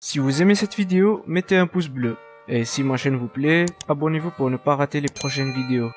Si vous aimez cette vidéo, mettez un pouce bleu. Et si ma chaîne vous plaît, abonnez-vous pour ne pas rater les prochaines vidéos.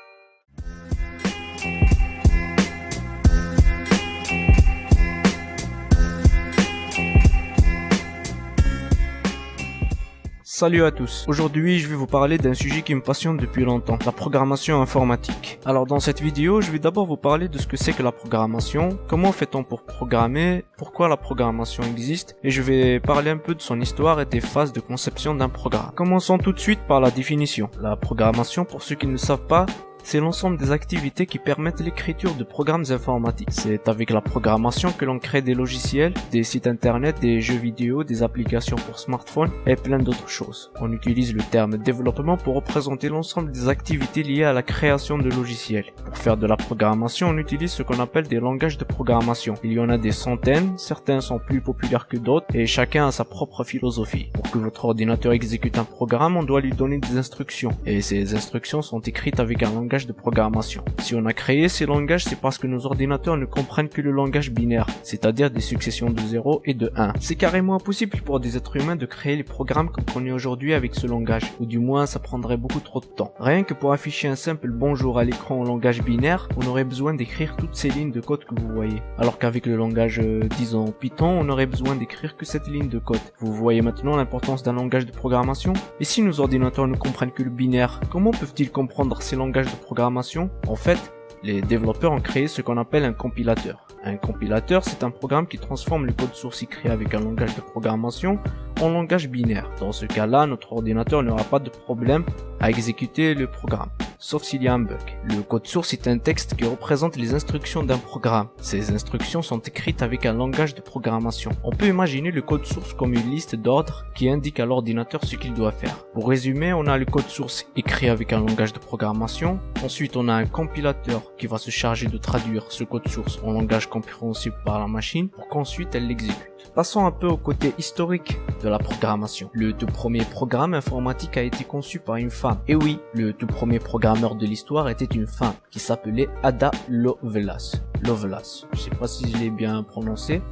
Salut à tous, aujourd'hui je vais vous parler d'un sujet qui me passionne depuis longtemps, la programmation informatique. Alors dans cette vidéo, je vais d'abord vous parler de ce que c'est que la programmation, comment fait-on pour programmer, pourquoi la programmation existe, et je vais parler un peu de son histoire et des phases de conception d'un programme. Commençons tout de suite par la définition. La programmation, pour ceux qui ne le savent pas, c'est l'ensemble des activités qui permettent l'écriture de programmes informatiques. C'est avec la programmation que l'on crée des logiciels, des sites internet, des jeux vidéo, des applications pour smartphone et plein d'autres choses. On utilise le terme développement pour représenter l'ensemble des activités liées à la création de logiciels. Pour faire de la programmation, on utilise ce qu'on appelle des langages de programmation. Il y en a des centaines, certains sont plus populaires que d'autres et chacun a sa propre philosophie. Pour que votre ordinateur exécute un programme, on doit lui donner des instructions et ces instructions sont écrites avec un langage de programmation. Si on a créé ces langages, c'est parce que nos ordinateurs ne comprennent que le langage binaire, c'est-à-dire des successions de 0 et de 1. C'est carrément impossible pour des êtres humains de créer les programmes qu'on connaît aujourd'hui avec ce langage, ou du moins ça prendrait beaucoup trop de temps. Rien que pour afficher un simple bonjour à l'écran en langage binaire, on aurait besoin d'écrire toutes ces lignes de code que vous voyez. Alors qu'avec le langage, disons Python, on aurait besoin d'écrire que cette ligne de code. Vous voyez maintenant l'importance d'un langage de programmation? Et si nos ordinateurs ne comprennent que le binaire, comment peuvent-ils comprendre ces langages de programmation? En fait, les développeurs ont créé ce qu'on appelle un compilateur. Un compilateur, c'est un programme qui transforme le code source écrit avec un langage de programmation en langage binaire. Dans ce cas-là, notre ordinateur n'aura pas de problème à exécuter le programme, sauf s'il y a un bug. Le code source est un texte qui représente les instructions d'un programme. Ces instructions sont écrites avec un langage de programmation. On peut imaginer le code source comme une liste d'ordres qui indique à l'ordinateur ce qu'il doit faire. Pour résumer, on a le code source écrit avec un langage de programmation. Ensuite, on a un compilateur qui va se charger de traduire ce code source en langage compréhensible par la machine pour qu'ensuite elle l'exécute. Passons un peu au côté historique de la programmation. Le tout premier programme informatique a été conçu par une femme. Et oui, le tout premier programmeur de l'histoire était une femme qui s'appelait Ada Lovelace. Je sais pas si je l'ai bien prononcé.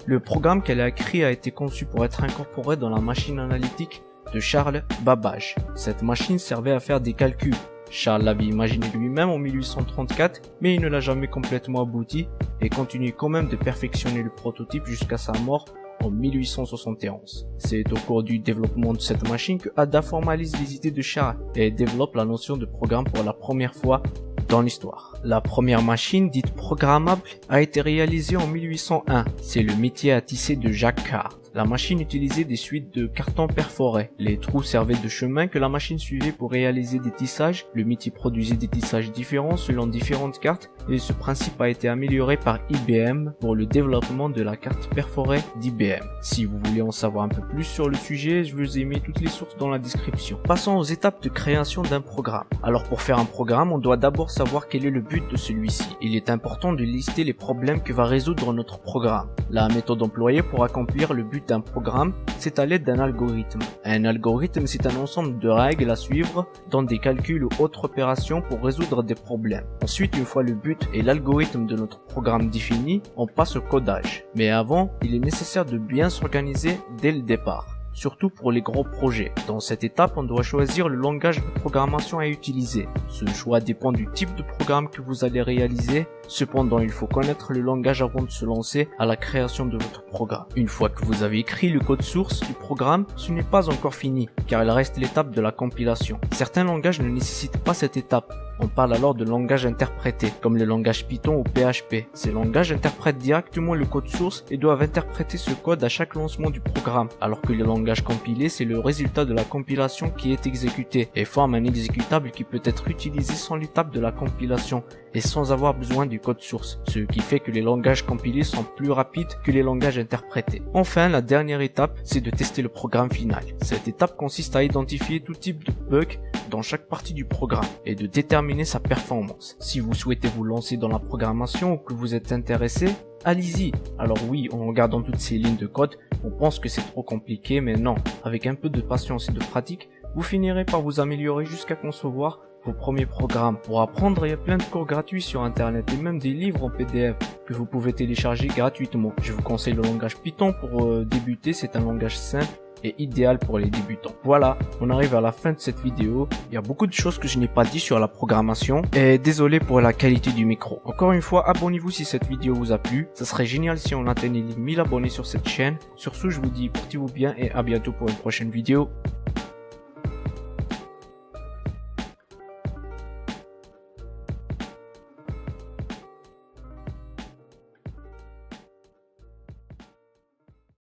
Le programme qu'elle a écrit a été conçu pour être incorporé dans la machine analytique de Charles Babbage. Cette machine servait à faire des calculs. Charles l'avait imaginé lui-même en 1834, mais il ne l'a jamais complètement abouti et continue quand même de perfectionner le prototype jusqu'à sa mort en 1871. C'est au cours du développement de cette machine que Ada formalise les idées de Charles et développe la notion de programme pour la première fois dans l'histoire. La première machine dite programmable a été réalisée en 1801. C'est le métier à tisser de Jacques Cart. La machine utilisait des suites de cartons perforés. Les trous servaient de chemin que la machine suivait pour réaliser des tissages. Le métier produisait des tissages différents selon différentes cartes et ce principe a été amélioré par IBM pour le développement de la carte perforée d'IBM. Si vous voulez en savoir un peu plus sur le sujet, je vous ai mis toutes les sources dans la description. Passons aux étapes de création d'un programme. Alors pour faire un programme, on doit d'abord savoir quel est le but de celui-ci. Il est important de lister les problèmes que va résoudre notre programme. La méthode employée pour accomplir le but d'un programme, c'est à l'aide d'un algorithme. Un algorithme, c'est un ensemble de règles à suivre dans des calculs ou autres opérations pour résoudre des problèmes. Ensuite, une fois le but et l'algorithme de notre programme défini, on passe au codage. Mais avant, il est nécessaire de bien s'organiser dès le départ. Surtout pour les gros projets. Dans cette étape, on doit choisir le langage de programmation à utiliser. Ce choix dépend du type de programme que vous allez réaliser. Cependant, il faut connaître le langage avant de se lancer à la création de votre programme. Une fois que vous avez écrit le code source du programme, ce n'est pas encore fini, car il reste l'étape de la compilation. Certains langages ne nécessitent pas cette étape. On parle alors de langage interprété, comme le langage Python ou PHP. Ces langages interprètent directement le code source et doivent interpréter ce code à chaque lancement du programme, alors que le langage compilé, c'est le résultat de la compilation qui est exécuté et forme un exécutable qui peut être utilisé sans l'étape de la compilation et sans avoir besoin du code source, ce qui fait que les langages compilés sont plus rapides que les langages interprétés. Enfin, la dernière étape, c'est de tester le programme final. Cette étape consiste à identifier tout type de bug dans chaque partie du programme et de déterminer sa performance. Si vous souhaitez vous lancer dans la programmation ou que vous êtes intéressé, allez-y. Alors oui, en regardant toutes ces lignes de code, on pense que c'est trop compliqué, mais non. Avec un peu de patience et de pratique, vous finirez par vous améliorer jusqu'à concevoir vos premiers programmes. Pour apprendre, il y a plein de cours gratuits sur internet et même des livres en PDF que vous pouvez télécharger gratuitement. Je vous conseille le langage Python pour débuter, c'est un langage simple et idéal pour les débutants. Voilà, on arrive à la fin de cette vidéo. Il y a beaucoup de choses que je n'ai pas dit sur la programmation et désolé pour la qualité du micro. Encore une fois, abonnez-vous si cette vidéo vous a plu. Ça serait génial si on atteignait les 1000 abonnés sur cette chaîne. Sur ce, je vous dis portez-vous bien et à bientôt pour une prochaine vidéo.